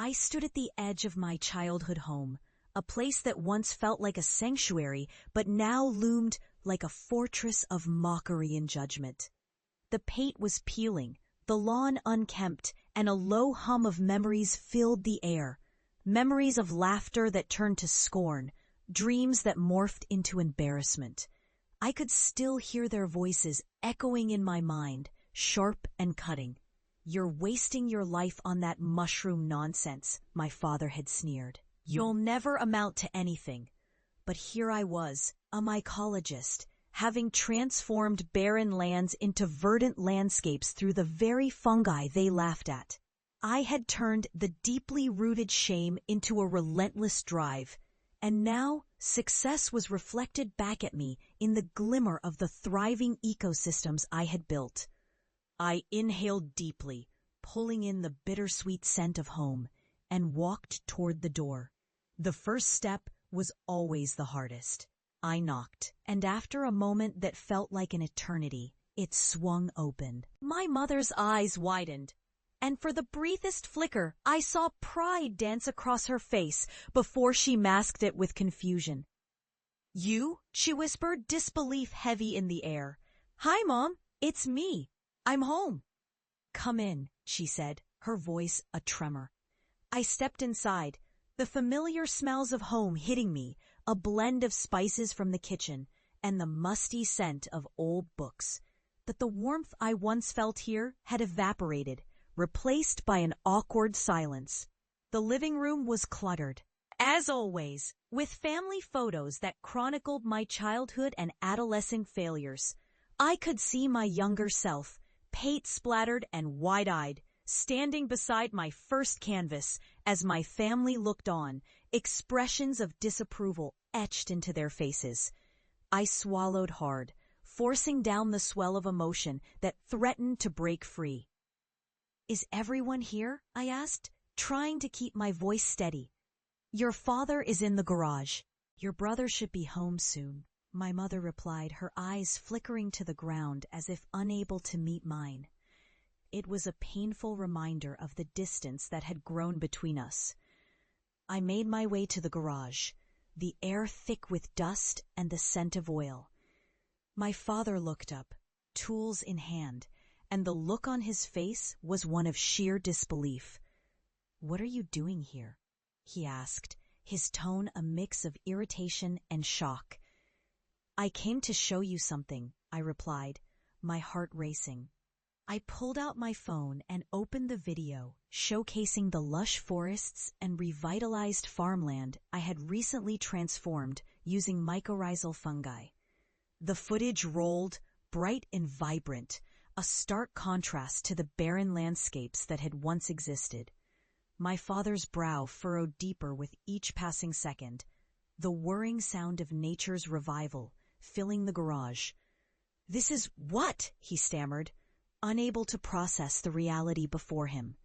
I stood at the edge of my childhood home, a place that once felt like a sanctuary but now loomed like a fortress of mockery and judgment. The paint was peeling, the lawn unkempt, and a low hum of memories filled the air. Memories of laughter that turned to scorn, dreams that morphed into embarrassment. I could still hear their voices echoing in my mind, sharp and cutting. "You're wasting your life on that mushroom nonsense," my father had sneered. "You'll never amount to anything." But here I was, a mycologist, having transformed barren lands into verdant landscapes through the very fungi they laughed at. I had turned the deeply rooted shame into a relentless drive, and now success was reflected back at me in the glimmer of the thriving ecosystems I had built. I inhaled deeply, pulling in the bittersweet scent of home, and walked toward the door. The first step was always the hardest. I knocked, and after a moment that felt like an eternity, it swung open. My mother's eyes widened, and for the briefest flicker, I saw pride dance across her face before she masked it with confusion. "You?" she whispered, disbelief heavy in the air. "Hi, Mom. It's me. I'm home." "Come in," she said, her voice a tremor. I stepped inside, the familiar smells of home hitting me, a blend of spices from the kitchen and the musty scent of old books. But the warmth I once felt here had evaporated, replaced by an awkward silence. The living room was cluttered, as always, with family photos that chronicled my childhood and adolescent failures. I could see my younger self, paint-splattered and wide-eyed, standing beside my first canvas as my family looked on, expressions of disapproval etched into their faces. I swallowed hard, forcing down the swell of emotion that threatened to break free. "Is everyone here?" I asked, trying to keep my voice steady. "Your father is in the garage. Your brother should be home soon," my mother replied, her eyes flickering to the ground as if unable to meet mine. It was a painful reminder of the distance that had grown between us. I made my way to the garage, the air thick with dust and the scent of oil. My father looked up, tools in hand, and the look on his face was one of sheer disbelief. "What are you doing here?" he asked, his tone a mix of irritation and shock. "I came to show you something," I replied, my heart racing. I pulled out my phone and opened the video, showcasing the lush forests and revitalized farmland I had recently transformed using mycorrhizal fungi. The footage rolled, bright and vibrant, a stark contrast to the barren landscapes that had once existed. My father's brow furrowed deeper with each passing second, the whirring sound of nature's revival filling the garage. "This is what?" he stammered, unable to process the reality before him.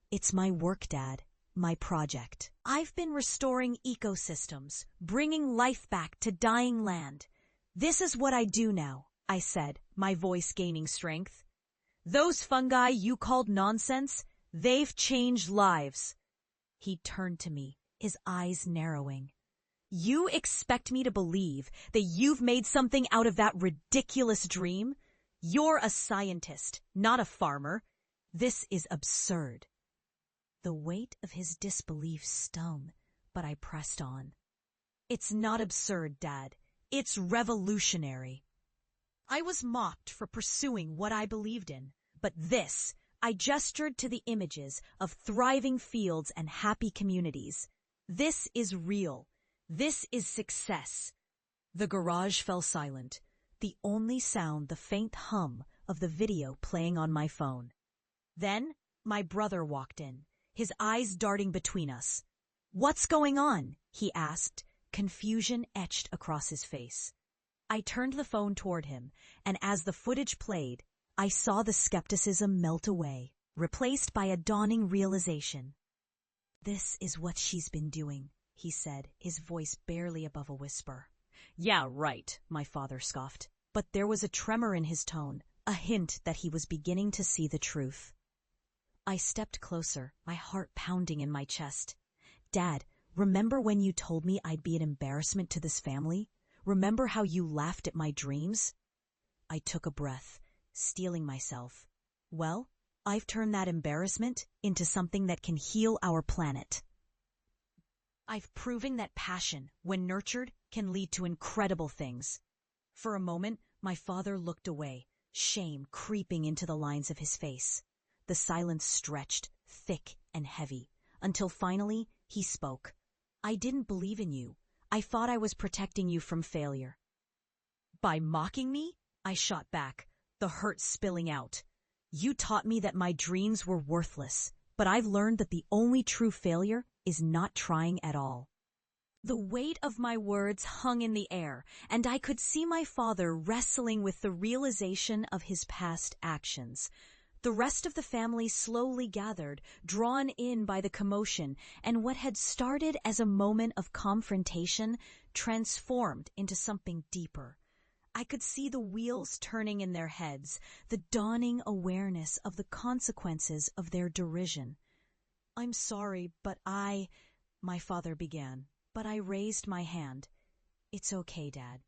"It's my work, Dad, my project. I've been restoring ecosystems, bringing life back to dying land. This is what I do now," I said, my voice gaining strength. "Those fungi you called nonsense, they've changed lives." He turned to me, his eyes narrowing. "You expect me to believe that you've made something out of that ridiculous dream? You're a scientist, not a farmer. This is absurd." The weight of his disbelief stung, but I pressed on. "It's not absurd, Dad. It's revolutionary." I was mocked for pursuing what I believed in, but this, I gestured to the images of thriving fields and happy communities. "This is real. This is success." The garage fell silent, the only sound the faint hum of the video playing on my phone. Then my brother walked in, his eyes darting between us. "What's going on?" he asked, confusion etched across his face. I turned the phone toward him, and as the footage played, I saw the skepticism melt away, replaced by a dawning realization. "This is what she's been doing," he said, his voice barely above a whisper. "Yeah, right," my father scoffed, but there was a tremor in his tone, a hint that he was beginning to see the truth. I stepped closer, my heart pounding in my chest. Dad, remember when you told me I'd be an embarrassment to this family? Remember how you laughed at my dreams? I took a breath, steeling myself. Well, I've turned that embarrassment into something that can heal our planet. I've proven that passion, when nurtured, can lead to incredible things. For a moment, my father looked away, shame creeping into the lines of his face. The silence stretched, thick and heavy, until finally he spoke. I didn't believe in you. I thought I was protecting you from failure. By mocking me? I shot back, the hurt spilling out. You taught me that my dreams were worthless, but I've learned that the only true failure is not trying at all. The weight of my words hung in the air, and I could see my father wrestling with the realization of his past actions. The rest of the family slowly gathered, drawn in by the commotion, and what had started as a moment of confrontation transformed into something deeper. I could see the wheels turning in their heads, the dawning awareness of the consequences of their derision. I'm sorry, but my father began, but I raised my hand. It's okay, Dad.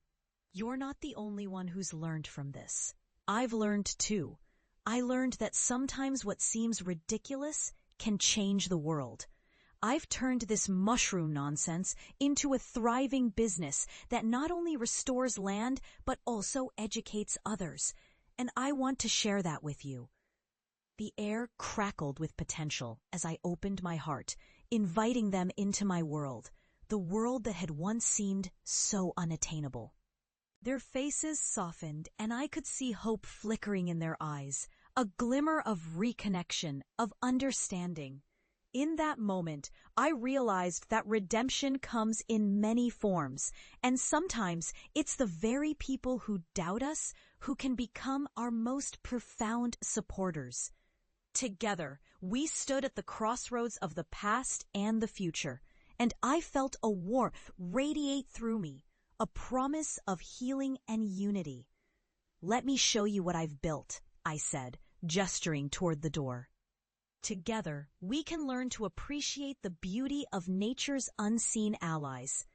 You're not the only one who's learned from this. I've learned too. I learned that sometimes what seems ridiculous can change the world. I've turned this mushroom nonsense into a thriving business that not only restores land, but also educates others. And I want to share that with you. The air crackled with potential as I opened my heart, inviting them into my world, the world that had once seemed so unattainable. Their faces softened, and I could see hope flickering in their eyes, a glimmer of reconnection, of understanding. In that moment, I realized that redemption comes in many forms, and sometimes it's the very people who doubt us who can become our most profound supporters. Together, we stood at the crossroads of the past and the future, and I felt a warmth radiate through me, a promise of healing and unity. Let me show you what I've built, I said, gesturing toward the door. Together, we can learn to appreciate the beauty of nature's unseen allies.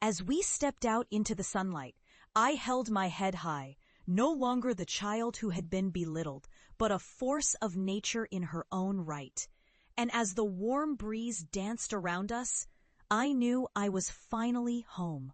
As we stepped out into the sunlight, I held my head high, no longer the child who had been belittled, but a force of nature in her own right. And as the warm breeze danced around us, I knew I was finally home,